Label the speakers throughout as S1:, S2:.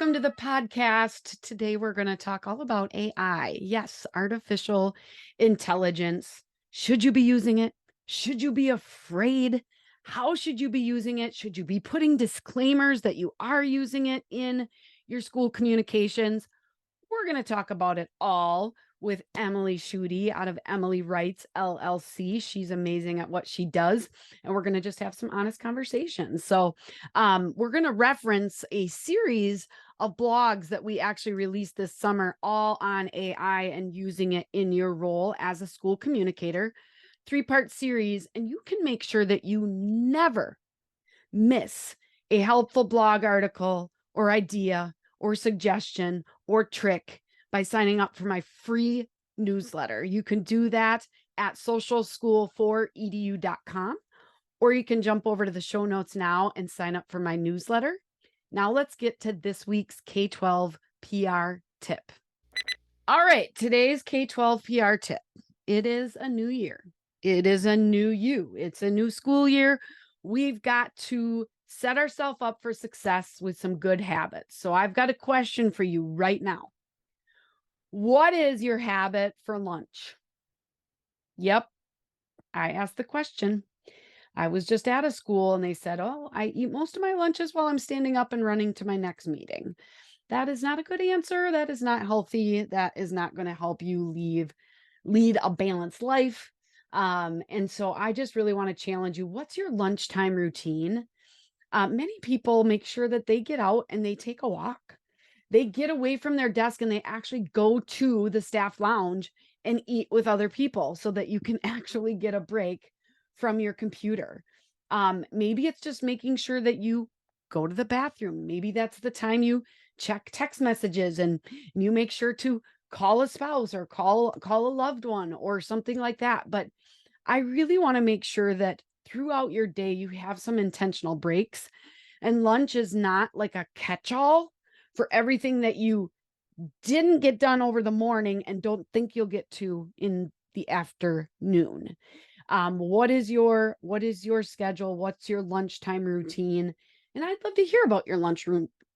S1: Welcome to the podcast. Today we're going to talk all about AI. Yes, artificial intelligence. Should you be using it? Should you be afraid? How should you be using it? Should you be putting disclaimers that you are using it in your school communications? We're going to talk about it all with Emily Schutte out of Emily Writes LLC. She's amazing at what she does, and we're going to just have some honest conversations. So, we're going to reference a series of blogs that we actually released this summer, all on AI and using it in your role as a school communicator. 3-part series, and you can make sure that you never miss a helpful blog article or idea or suggestion or trick by signing up for my free newsletter. You can do that at socialschool4edu.com, or you can jump over to the show notes now and sign up for my newsletter. Now let's get to this week's K-12 PR tip. All right, today's K-12 PR tip. It is a new year. It is a new you. It's a new school year. We've got to set ourselves up for success with some good habits. So I've got a question for you right now. What is your habit for lunch? Yep, I asked the question. I was just at a school and they said, "Oh, I eat most of my lunches while I'm standing up and running to my next meeting." That is not a good answer. That is not healthy. That is not going to help you lead a balanced life. And so I just really want to challenge you. What's your lunchtime routine? Many people make sure that they get out and they take a walk. They get away from their desk and they actually go to the staff lounge and eat with other people so that you can actually get a break from your computer. Maybe it's just making sure that you go to the bathroom. Maybe that's the time you check text messages and you make sure to call a spouse or call a loved one or something like that. But I really want to make sure that throughout your day you have some intentional breaks, and lunch is not like a catch-all for everything that you didn't get done over the morning and don't think you'll get to in the afternoon. What is your schedule? What's your lunchtime routine? And I'd love to hear about your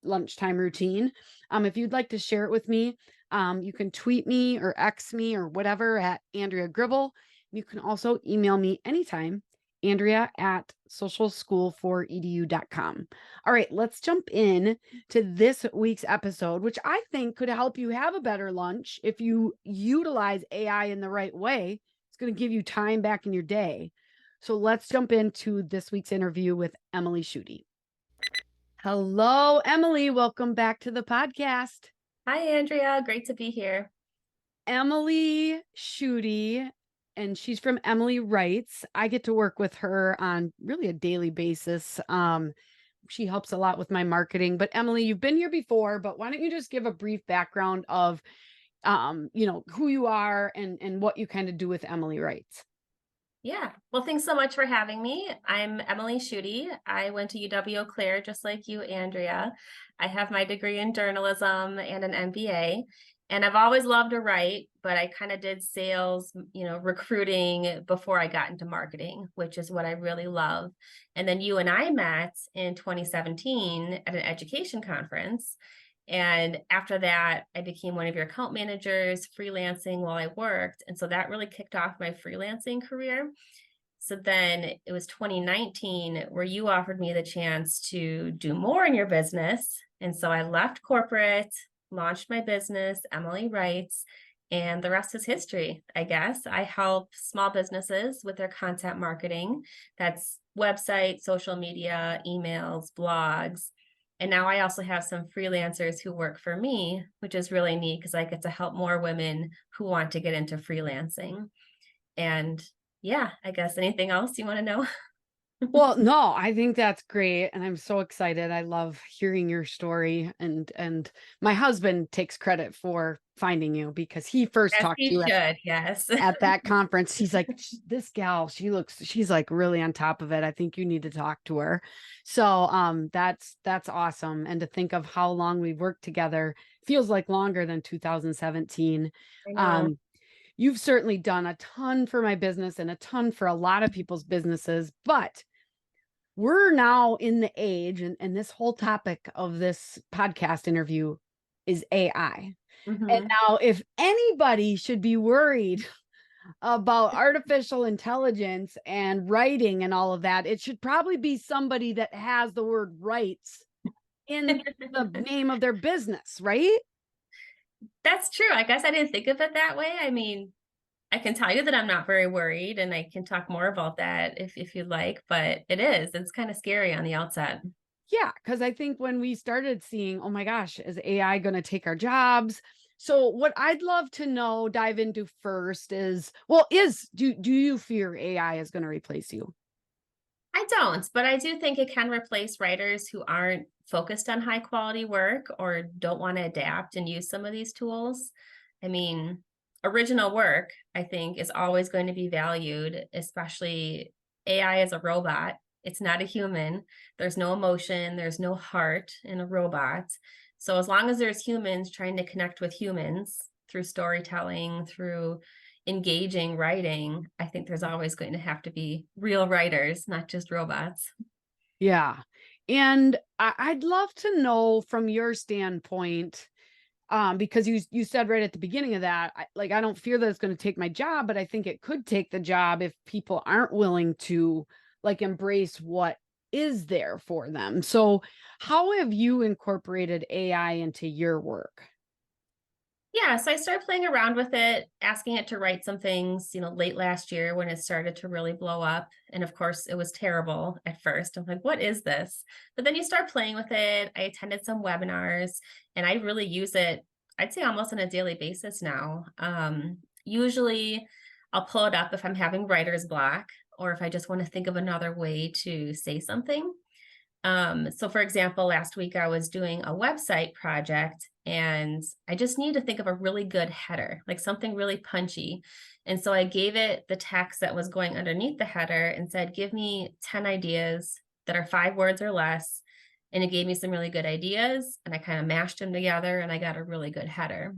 S1: lunchtime routine. If you'd like to share it with me, you can tweet me or X me or whatever at Andrea Gribble. You can also email me anytime, Andrea at socialschool4edu.com. All right, let's jump in to this week's episode, which I think could help you have a better lunch if you utilize AI in the right way. It's going to give you time back in your day. So let's jump into this week's interview with Emily Schutte. Hello, Emily. Welcome back to the podcast.
S2: Hi, Andrea. Great to be here.
S1: Emily Schutte, and she's from Emily Writes. I get to work with her on really a daily basis. She helps a lot with my marketing. But Emily, you've been here before, but why don't you just give a brief background of who you are and what you kind of do with Emily Writes.
S2: Yeah. Well, thanks so much for having me. I'm Emily Schutte. I went to UW-Eau Claire, just like you, Andrea. I have my degree in journalism and an MBA. And I've always loved to write, but I kind of did sales, recruiting before I got into marketing, which is what I really love. And then you and I met in 2017 at an education conference. And after that, I became one of your account managers, freelancing while I worked. And so that really kicked off my freelancing career. So then it was 2019 where you offered me the chance to do more in your business. And so I left corporate, launched my business, Emily Writes, and the rest is history, I guess. I help small businesses with their content marketing. That's website, social media, emails, blogs. And now I also have some freelancers who work for me, which is really neat because I get to help more women who want to get into freelancing. And yeah, I guess anything else you want to know?
S1: Well, no, I think that's great, and I'm so excited. I love hearing your story, and my husband takes credit for finding you because he first
S2: As
S1: talked to
S2: you
S1: you
S2: should, yes.
S1: at that conference. He's like, this gal, she's like really on top of it. I think you need to talk to her. So that's awesome. And to think of how long we've worked together feels like longer than 2017.
S2: I know.
S1: You've certainly done a ton for my business and a ton for a lot of people's businesses, but we're now in the age, and this whole topic of this podcast interview is AI. And
S2: Mhm.
S1: now, if anybody should be worried about artificial intelligence and writing and all of that, it should probably be somebody that has the word rights in the name of their business, right?
S2: That's true. I guess I didn't think of it that way. I mean, I can tell you that I'm not very worried, and I can talk more about that if you'd like, but it's kind of scary on the outset.
S1: Yeah, because I think when we started seeing, oh my gosh, is AI going to take our jobs? So what I'd love to know, dive into first is, well, do you fear AI is going to replace you?
S2: I don't, but I do think it can replace writers who aren't focused on high quality work or don't want to adapt and use some of these tools. I mean, original work, I think, is always going to be valued, especially AI as a robot. It's not a human. There's no emotion, there's no heart in a robot. So as long as there's humans trying to connect with humans through storytelling, through engaging writing, I think there's always going to have to be real writers, not just robots.
S1: Yeah. And I'd love to know from your standpoint, because you said right at the beginning of that, I don't fear that it's going to take my job, but I think it could take the job if people aren't willing to like embrace what is there for them. So, how have you incorporated AI into your work?
S2: Yeah, so I started playing around with it, asking it to write some things, late last year when it started to really blow up. And of course, it was terrible at first. I'm like, what is this? But then you start playing with it. I attended some webinars and I really use it, I'd say almost on a daily basis now. Usually I'll pull it up if I'm having writer's block or if I just want to think of another way to say something. So for example, last week I was doing a website project and I just needed to think of a really good header, like something really punchy. And so I gave it the text that was going underneath the header and said, give me 10 ideas that are 5 words or less. And it gave me some really good ideas and I kind of mashed them together and I got a really good header.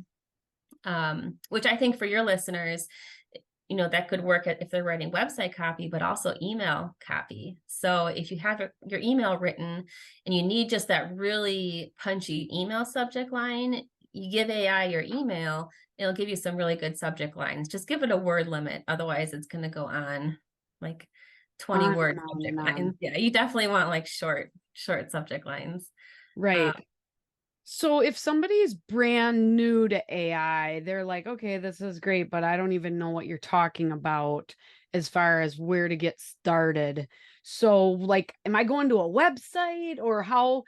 S2: Which I think for your listeners, that could work if they're writing website copy, but also email copy. So if you have your email written and you need just that really punchy email subject line, you give AI your email, it'll give you some really good subject lines. Just give it a word limit. Otherwise, it's going to go on like 20
S1: On
S2: word
S1: and on and
S2: subject
S1: on.
S2: lines. Yeah, you definitely want like short subject lines. Uh,
S1: Right. So if somebody's brand new to AI, they're like, okay, this is great, but I don't even know what you're talking about as far as where to get started. So, like, am I going to a website or how?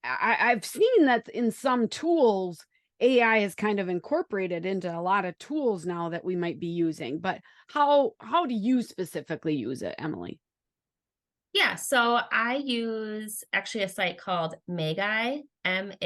S1: I've seen that in some tools, AI is kind of incorporated into a lot of tools now that we might be using. But how do you specifically use it, Emily?
S2: Yeah, so I use actually a site called Magai, Magai.co,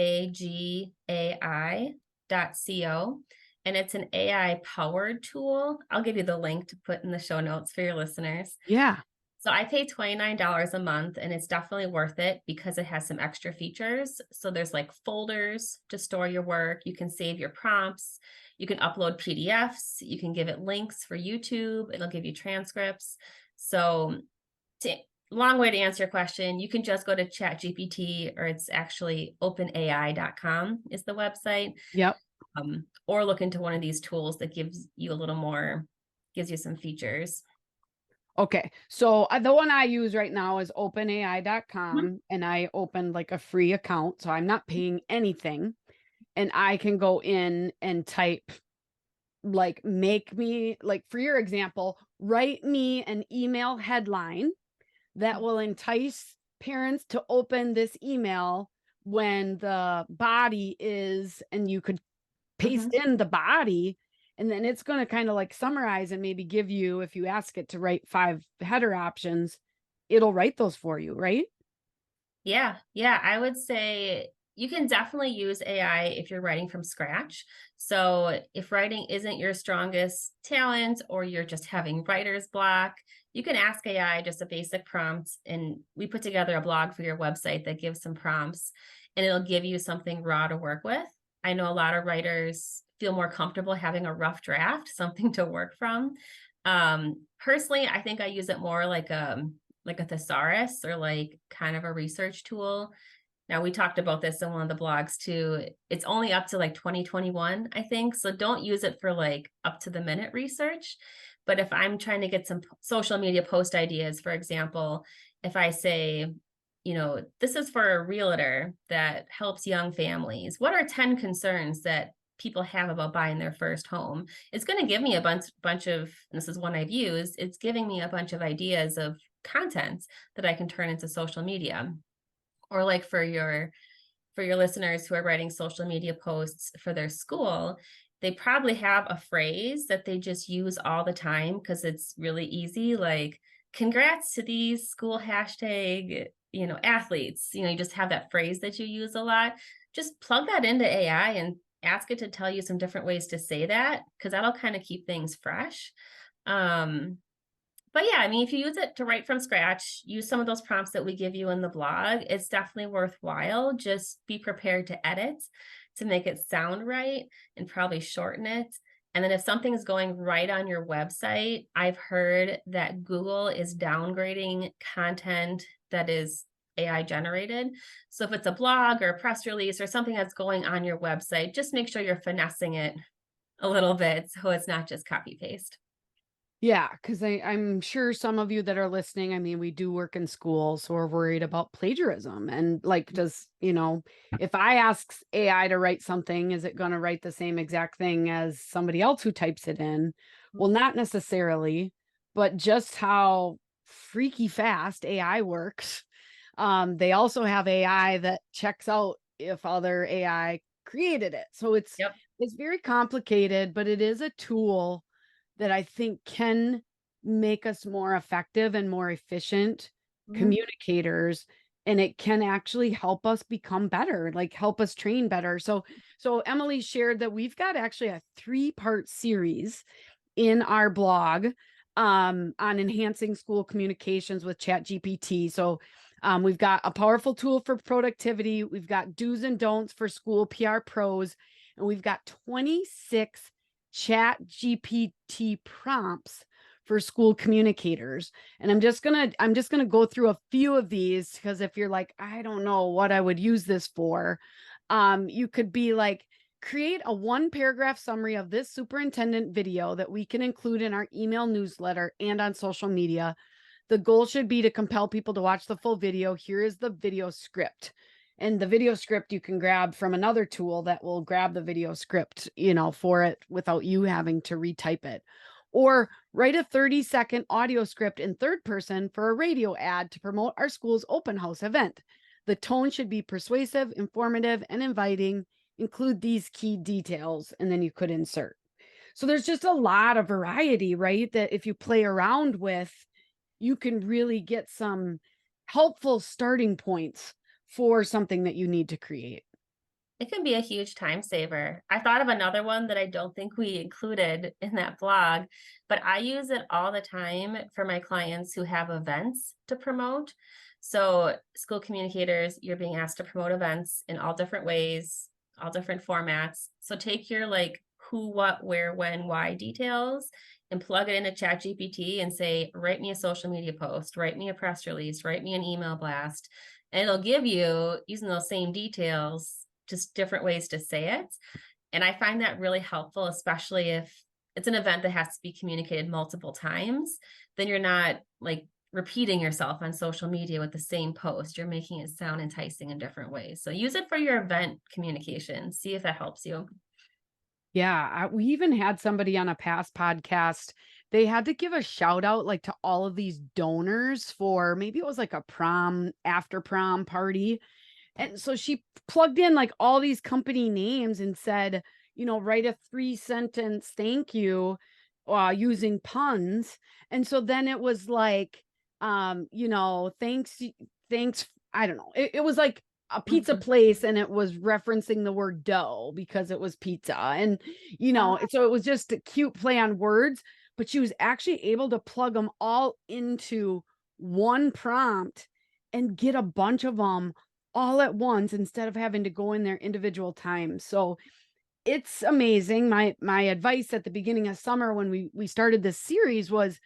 S2: and it's an AI powered tool. I'll give you the link to put in the show notes for your listeners.
S1: Yeah.
S2: So I pay $29 a month and it's definitely worth it because it has some extra features. So there's like folders to store your work. You can save your prompts. You can upload PDFs. You can give it links for YouTube. It'll give you transcripts. So to long way to answer your question, you can just go to ChatGPT or it's actually openai.com is the website,
S1: Yep.
S2: or look into one of these tools that gives you some features.
S1: Okay. So the one I use right now is
S2: Mhm.
S1: openai.com and I opened like a free account. So I'm not paying anything and I can go in and type like make me like for your example, write me an email headline that will entice parents to open this email when the body is, and you could paste
S2: Mhm.
S1: in the body and then it's going to kind of like summarize and maybe give you, if you ask it to write 5 header options, it'll write those for you, right?
S2: Yeah, I would say you can definitely use AI if you're writing from scratch. So if writing isn't your strongest talent or you're just having writer's block, you can ask AI just a basic prompt and we put together a blog for your website that gives some prompts and it'll give you something raw to work with. I know a lot of writers feel more comfortable having a rough draft, something to work from. Personally, I think I use it more like a thesaurus or like kind of a research tool. Now we talked about this in one of the blogs too. It's only up to like 2021, I think. So don't use it for like up to the minute research. But if I'm trying to get some social media post ideas, for example, if I say, this is for a realtor that helps young families. What are 10 concerns that people have about buying their first home? It's going to give me a bunch of, and this is one I've used, it's giving me a bunch of ideas of content that I can turn into social media. Or like for your listeners who are writing social media posts for their school, they probably have a phrase that they just use all the time because it's really easy, like congrats to these school hashtag, athletes. You just have that phrase that you use a lot. Just plug that into AI and ask it to tell you some different ways to say that, because that'll kind of keep things fresh. But yeah, I mean, if you use it to write from scratch, use some of those prompts that we give you in the blog, it's definitely worthwhile. Just be prepared to edit to make it sound right and probably shorten it. And then if something's going right on your website, I've heard that Google is downgrading content that is AI generated. So if it's a blog or a press release or something that's going on your website, just make sure you're finessing it a little bit so it's not just copy paste.
S1: Yeah, because I'm sure some of you that are listening, I mean, we do work in school, so we're worried about plagiarism. And like, if I ask AI to write something, is it going to write the same exact thing as somebody else who types it in? Well, not necessarily, but just how freaky fast AI works. They also have AI that checks out if other AI created it. So
S2: Yep.
S1: it's very complicated, but it is a tool that I think can make us more effective and more efficient
S2: Mhm.
S1: communicators. And it can actually help us become better, like help us train better. So Emily shared that we've got actually a 3-part series in our blog on enhancing school communications with Chat GPT. So we've got a powerful tool for productivity. We've got do's and don'ts for school PR pros, and we've got 26 Chat GPT prompts for school communicators. And I'm just gonna go through a few of these, because if you're like, I don't know what I would use this for, you could be like, create a 1-paragraph summary of this superintendent video that we can include in our email newsletter and on social media. The goal should be to compel people to watch the full video. Here is the video script. And the video script you can grab from another tool that will grab the video script, for it without you having to retype it. Or write a 30-second audio script in third person for a radio ad to promote our school's open house event. The tone should be persuasive, informative, and inviting. Include these key details, and then you could insert. So there's just a lot of variety, right? That if you play around with, you can really get some helpful starting points for something that you need to create.
S2: It can be a huge time saver. I thought of another one that I don't think we included in that blog, but I use it all the time for my clients who have events to promote. So, school communicators, you're being asked to promote events in all different ways, all different formats. So, take your like who, what, where, when, why details and plug it into ChatGPT and say, write me a social media post, write me a press release, write me an email blast. And it'll give you, using those same details, just different ways to say it. And I find that really helpful, especially if it's an event that has to be communicated multiple times. Then you're not like repeating yourself on social media with the same post. You're making it sound enticing in different ways. So use it for your event communication. See if that helps you.
S1: Yeah, we even had somebody on a past podcast. They had to give a shout out like to all of these donors for, maybe it was like a prom, after prom party. And so she plugged in like all these company names and said, write a 3-sentence thank you using puns. And so then it was like, thanks. I don't know. It was like a pizza
S2: Mhm.
S1: place, and it was referencing the word dough because it was pizza. And,
S2: Ah,
S1: so it was just a cute play on words, but she was actually able to plug them all into one prompt and get a bunch of them all at once instead of having to go in their individual times. So it's amazing. My advice at the beginning of summer when we started this series was,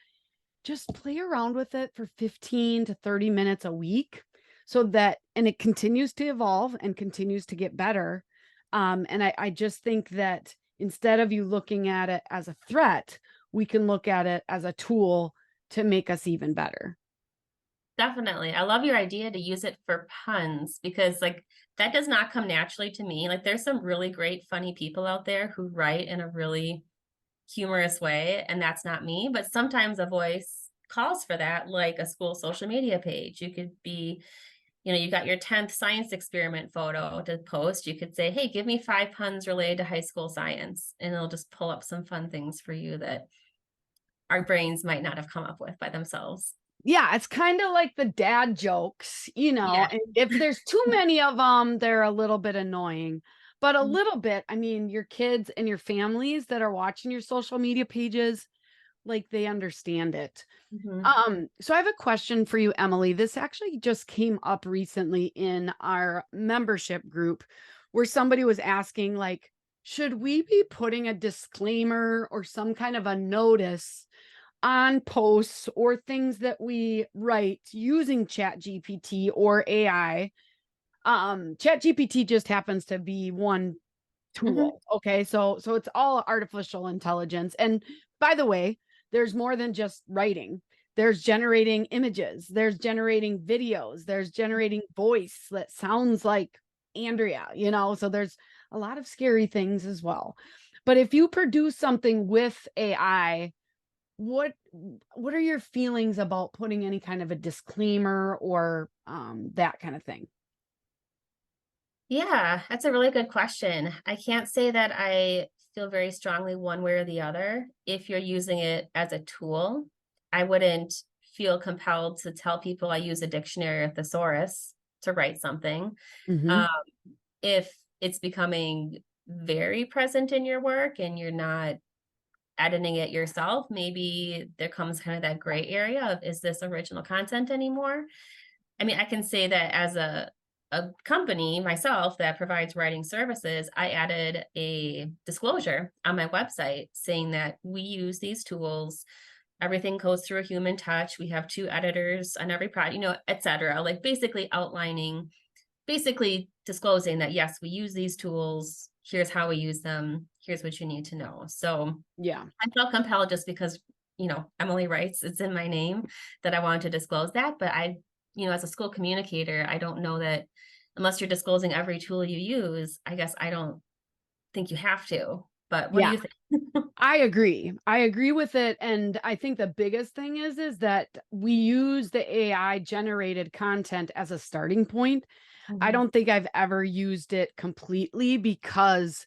S1: just play around with it for 15 to 30 minutes a week so that, and it continues to evolve and continues to get better. And I just think that instead of you looking at it as a threat, we can look at it as a tool to make us even better.
S2: Definitely. I love your idea to use it for puns because like that does not come naturally to me. Like there's some really great funny people out there who write in a really humorous way, and that's not me, but sometimes a voice calls for that, like a school social media page. You could be, you got your 10th science experiment photo to post. You could say, "Hey, give me 5 puns related to high school science." And it'll just pull up some fun things for you that our brains might not have come up with by themselves.
S1: Yeah, it's kind of like the dad jokes,
S2: Yeah.
S1: and if there's too many of them, they're a little bit annoying. But a little bit, I mean, your kids and your families that are watching your social media pages, like they understand it.
S2: Mhm.
S1: So I have a question for you, Emily. This actually just came up recently in our membership group where somebody was asking, like, should we be putting a disclaimer or some kind of a notice on posts or things that we write using Chat GPT or AI? Chat GPT just happens to be one
S2: Mhm.
S1: tool. Okay. So it's all artificial intelligence. And by the way, there's more than just writing. There's generating images, there's generating videos, there's generating voice that sounds like Andrea, so there's a lot of scary things as well. But if you produce something with AI, what what are your feelings about putting any kind of a disclaimer or that kind of thing?
S2: Yeah, that's a really good question. I can't say that I feel very strongly one way or the other. If you're using it as a tool, I wouldn't feel compelled to tell people I use a dictionary or thesaurus to write something.
S1: Hmm.
S2: Um, if it's becoming very present in your work and you're not editing it yourself, maybe there comes kind of that gray area of is this original content anymore? I mean, I can say that as a company myself that provides writing services, I added a disclosure on my website saying that we use these tools. Everything goes through a human touch. We have 2 editors on every product, et cetera. Like basically disclosing that yes, we use these tools. Here's how we use them. Here's what you need to know. So
S1: Yeah.
S2: I felt compelled just because, Emily writes, it's in my name that I wanted to disclose that. But as a school communicator, I don't know that unless you're disclosing every tool you use, I guess I don't think you have to. But what do
S1: Yeah.
S2: you think?
S1: I agree. I agree with it. And I think the biggest thing is that we use the AI generated content as a starting point. I
S2: Mhm.
S1: don't think I've ever used it completely because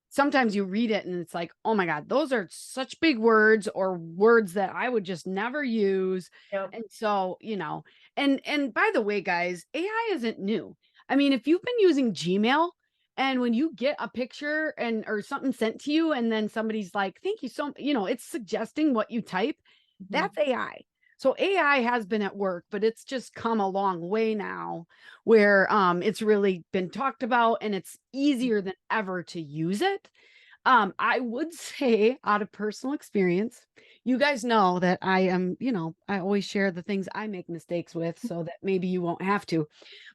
S1: sometimes you read it and it's like, oh my God, those are such big words or words that I would just never use.
S2: Yep.
S1: And so, and by the way, guys, AI isn't new. I mean, if you've been using Gmail and when you get a picture and or something sent to you, and then somebody's like, thank you so much, it's suggesting what you type,
S2: Mhm.
S1: that's AI. So AI has been at work, but it's just come a long way now where it's really been talked about and it's easier than ever to use it. I would say out of personal experience, you guys know that I am, I always share the things I make mistakes with so that maybe you won't have to.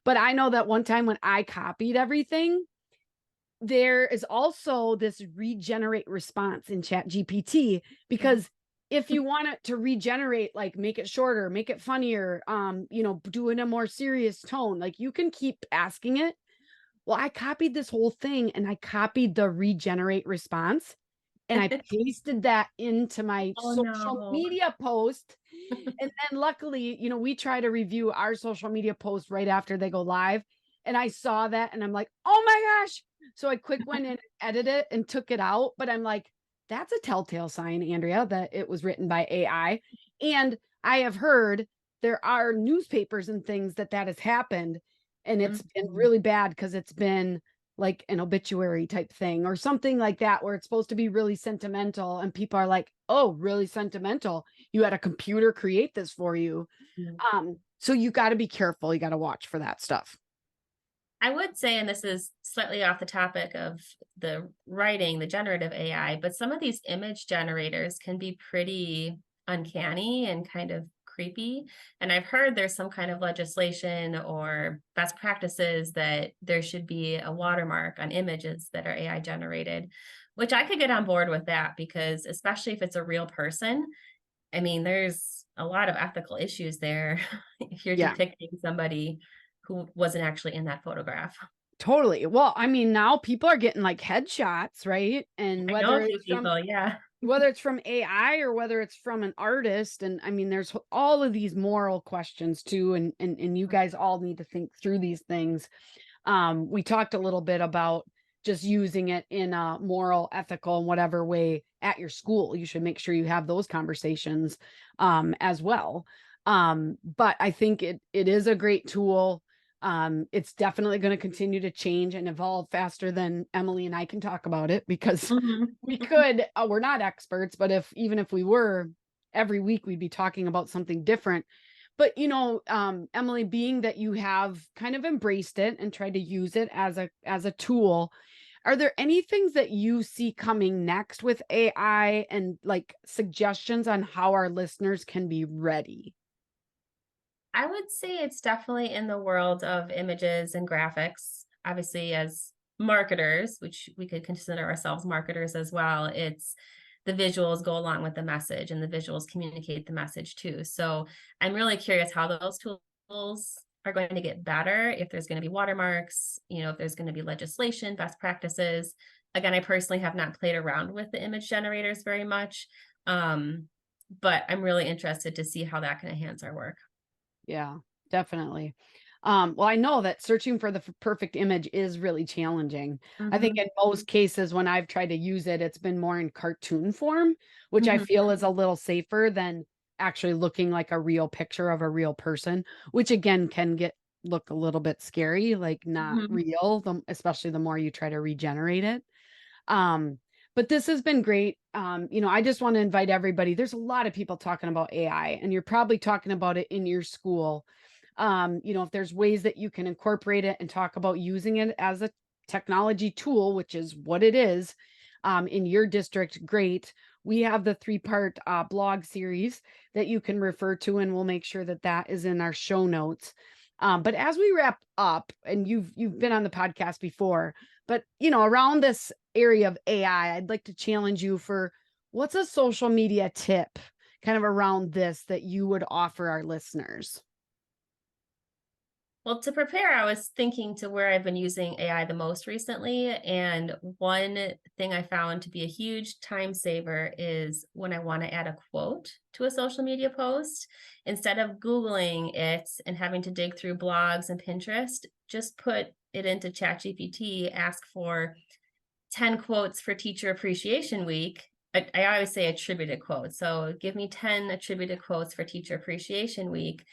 S1: But I know that one time when I copied everything, there is also this regenerate response in Chat GPT
S2: Mhm.
S1: because if you want it to regenerate, like make it shorter, make it funnier, do it in a more serious tone, like you can keep asking it. Well, I copied this whole thing and I copied the regenerate response and I pasted that into my
S2: Oh
S1: social
S2: no.
S1: media post. And then luckily, we try to review our social media posts right after they go live. And I saw that and I'm like, oh my gosh. So I quick went in and edited it and took it out. But I'm like, that's a telltale sign, Andrea, that it was written by AI. And I have heard there are newspapers and things that has happened. And it's been
S2: Mhm.
S1: really bad because it's been like an obituary type thing or something like that, where it's supposed to be really sentimental. And people are like, oh, really sentimental? You had a computer create this for you. So you got to be careful. You got to watch for that stuff.
S2: I would say, and this is slightly off the topic of the writing, the generative AI, but some of these image generators can be pretty uncanny and kind of creepy. And I've heard there's some kind of legislation or best practices that there should be a watermark on images that are AI generated, which I could get on board with that because especially if it's a real person, I mean, there's a lot of ethical issues there if you're
S1: Yeah,
S2: depicting somebody who wasn't actually in that photograph.
S1: totally. Well, I mean, now people are getting like headshots, right? And
S2: I know a few people, yeah.
S1: whether it's from AI or whether it's from an artist, and I mean, there's all of these moral questions too, and you guys all need to think through these things. We talked a little bit about just using it in a moral, ethical, and whatever way at your school. You should make sure you have those conversations as well. But I think it is a great tool. It's definitely going to continue to change and evolve faster than Emily and I can talk about it because
S2: Mhm.
S1: we could, we're not experts, but even if we were, every week we'd be talking about something different. But Emily, being that you have kind of embraced it and tried to use it as a tool, are there any things that you see coming next with AI and like suggestions on how our listeners can be ready?
S2: I would say it's definitely in the world of images and graphics. Obviously, as marketers, which we could consider ourselves marketers as well, it's the visuals go along with the message and the visuals communicate the message too. So I'm really curious how those tools are going to get better, if there's going to be watermarks, if there's going to be legislation, best practices. Again, I personally have not played around with the image generators very much, but I'm really interested to see how that can enhance our work.
S1: Yeah, definitely. Well, I know that searching for the perfect image is really challenging. I think
S2: Mhm.
S1: in most cases, when I've tried to use it, it's been more in cartoon form, which I
S2: Mhm.
S1: feel is a little safer than actually looking like a real picture of a real person, which again can look a little bit scary, like not
S2: Mhm.
S1: real, especially the more you try to regenerate it. Um, but this has been great. I just want to invite everybody. There's a lot of people talking about AI, and you're probably talking about it in your school. If there's ways that you can incorporate it and talk about using it as a technology tool, which is what it is, in your district, great. We have the 3-part blog series that you can refer to, and we'll make sure that that is in our show notes. But as we wrap up, and you've been on the podcast before, but around this area of AI, I'd like to challenge you for what's a social media tip kind of around this that you would offer our listeners?
S2: Well, to prepare, I was thinking to where I've been using AI the most recently. And one thing I found to be a huge time saver is when I want to add a quote to a social media post. Instead of Googling it and having to dig through blogs and Pinterest, just put it into ChatGPT, ask for 10 quotes for Teacher Appreciation Week. I always say attributed quotes. So give me 10 attributed quotes for Teacher Appreciation Week.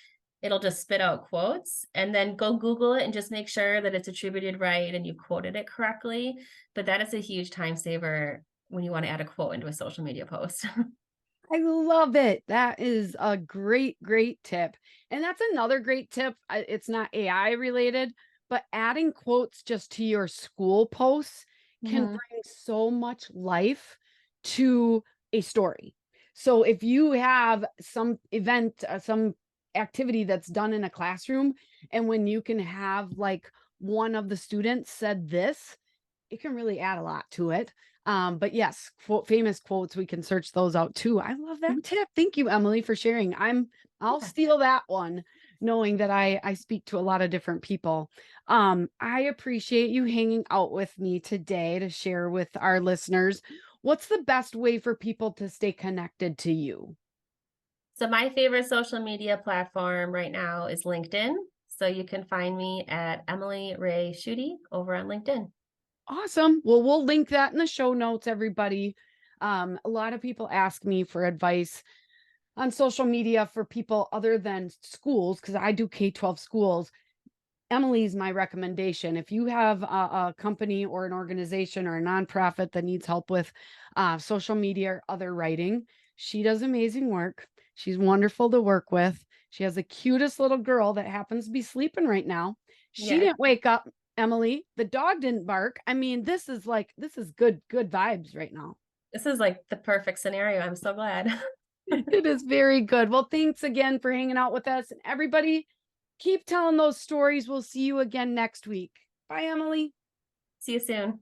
S2: It'll just spit out quotes and then go Google it and just make sure that it's attributed right and you quoted it correctly. But that is a huge time saver when you want to add a quote into a social media post.
S1: I love it. That is a great, great tip. And that's another great tip. It's not AI related, but adding quotes just to your school posts can
S2: Mhm.
S1: bring so much life to a story. So if you have some event, some activity that's done in a classroom, and when you can have like one of the students said this, it can really add a lot to it. But yes, famous quotes, we can search those out too. I love that tip. Thank you, Emily, for sharing. I'll
S2: Yeah.
S1: steal that one, knowing that I speak to a lot of different people. I appreciate you hanging out with me today to share with our listeners. What's the best way for people to stay connected to you?
S2: So my favorite social media platform right now is LinkedIn. So you can find me at Emily Rae Schutte over on LinkedIn.
S1: Awesome. Well, we'll link that in the show notes, everybody. A lot of people ask me for advice on social media for people other than schools, because I do K-12 schools. Emily's my recommendation. If you have a company or an organization or a nonprofit that needs help with social media or other writing, she does amazing work. She's wonderful to work with. She has the cutest little girl that happens to be sleeping right now. She
S2: Yeah,
S1: didn't wake up, Emily. The dog didn't bark. I mean, this is good vibes right now.
S2: this is like the perfect scenario. I'm so glad.
S1: It is very good. Well, thanks again for hanging out with us. And everybody, keep telling those stories. We'll see you again next week. Bye, Emily.
S2: See you soon.